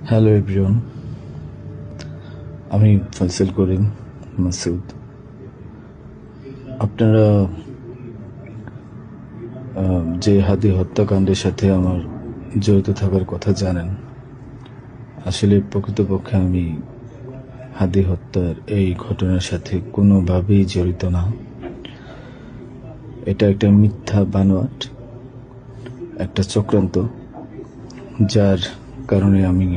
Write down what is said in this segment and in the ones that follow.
Hello everyone, আমি ফয়সাল করিম মাসুদ। আপনারা যে হাদি হত্যাকাণ্ডের সাথে আমার জড়িত থাকার কথা জানেন। আসলে প্রকৃতপক্ষে আমি হাদি হত্যার এই ঘটনার সাথে কোনোভাবেই জড়িত না। এটা একটা মিথ্যা বানোয়াট, একটা চক্রান্ত, যার কারণে আমি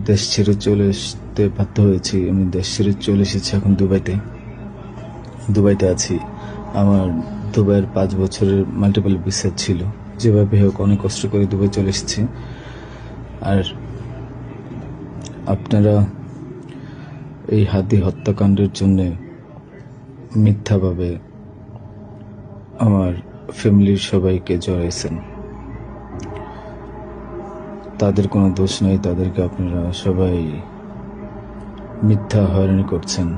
দেশ ছেড়ে চলে আসতে বাধ্য হয়েছি। আমি দেশ ছেড়ে চলে এসেছি এখন দুবাইতে আছি। আমার দুবাইয়ের 5 বছরের মাল্টিপল ভিসা ছিল। যেভাবে হোক অনেক কষ্ট করে দুবাই চলে এসেছি। আর আপনারা এই হাদি হত্যাকাণ্ডের জন্য মিথ্যাভাবে আমার ফ্যামিলির সবাইকে জড়াইছেন। তাদের কোনো দোষ নেই, তাদেরকে আপনারা সবাই মিথ্যা হয়রানি করছেন।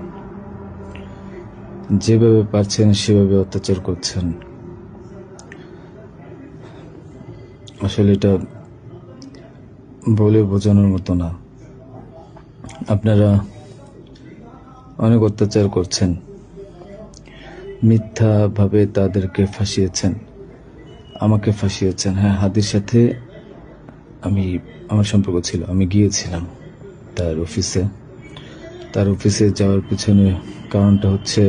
যেভাবে পারছেন সেভাবে অত্যাচার করছেন। আসলে এটা বলে বোঝানোর মতো না। আপনারা অনেক অত্যাচার করছেন, মিথ্যাভাবে তাদেরকে ফাঁসিয়েছেন, আমাকে ফাঁসিয়েছেন। হ্যাঁ, হাদির সাথে আমার সম্পর্ক ছিল। আমি গিয়েছিলাম তার অফিসে যাওয়ার পিছনে কারণটা হচ্ছে,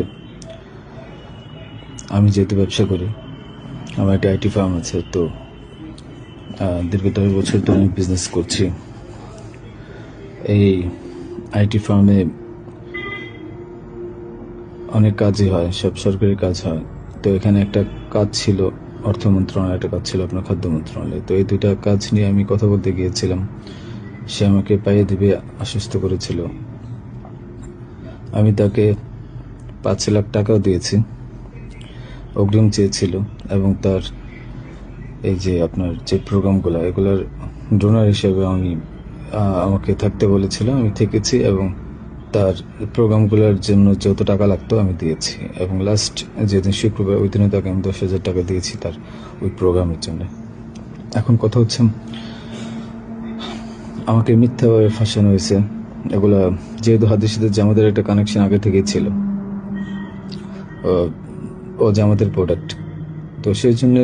আমি যেহেতু ব্যবসা করি, আমার একটা আইটি ফার্ম আছে। তো দীর্ঘ 10 বছর ধরে আমি বিজনেস করছি। এই আইটি ফার্মে অনেক কাজই হয়, সব সরকারি কাজ হয়। তো এখানে একটা কাজ ছিল অর্থ মন্ত্রণালয়, একটা কাজ ছিল আপনার খাদ্য মন্ত্রণালয়। তো এই দুইটা কাজ নিয়ে আমি কথা বলতে গিয়েছিলাম। সে আমাকে পাইয়ে দিবে আশ্বস্ত করেছিল। আমি তাকে 5 লাখ টাকাও দিয়েছি, অগ্রিম চেয়েছিল। এবং তার এই যে আপনার যে প্রোগ্রামগুলো, এগুলোর ডোনার হিসেবে আমাকে থাকতে বলেছিল। আমি থেকেছি এবং তার প্রোগ্রামগুলোর জন্য যত টাকা লাগতো আমি দিয়েছি। এবং লাস্ট যেদিন শুক্রবার, ওই দিনে তাকে আমি 10,000 টাকা দিয়েছি তার ওই প্রোগ্রামের জন্য। এখন কথা হচ্ছে, আমাকে মিথ্যাভাবে ফাঁসানো হয়েছে। এগুলা যেহেতু হাদির সাথে জামাতের একটা কানেকশন আগে থেকেই ছিল, ও জামাতের প্রোডাক্ট। তো সেই জন্য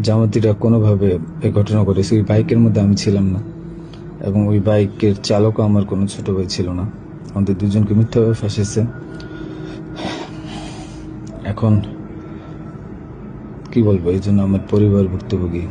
জামাতিরা কোনোভাবে এই ঘটনা ঘটেছে। ওই বাইকের মধ্যে আমি ছিলাম না, এবং ওই বাইকের চালকও আমার কোনো ছোট ভাই ছিল না। আমাদের দুজনকে মিথ্যাভাবে ফাঁসিয়েছে। এখন কি বলবো, এই জন্য আমার পরিবার ভুক্তভোগী।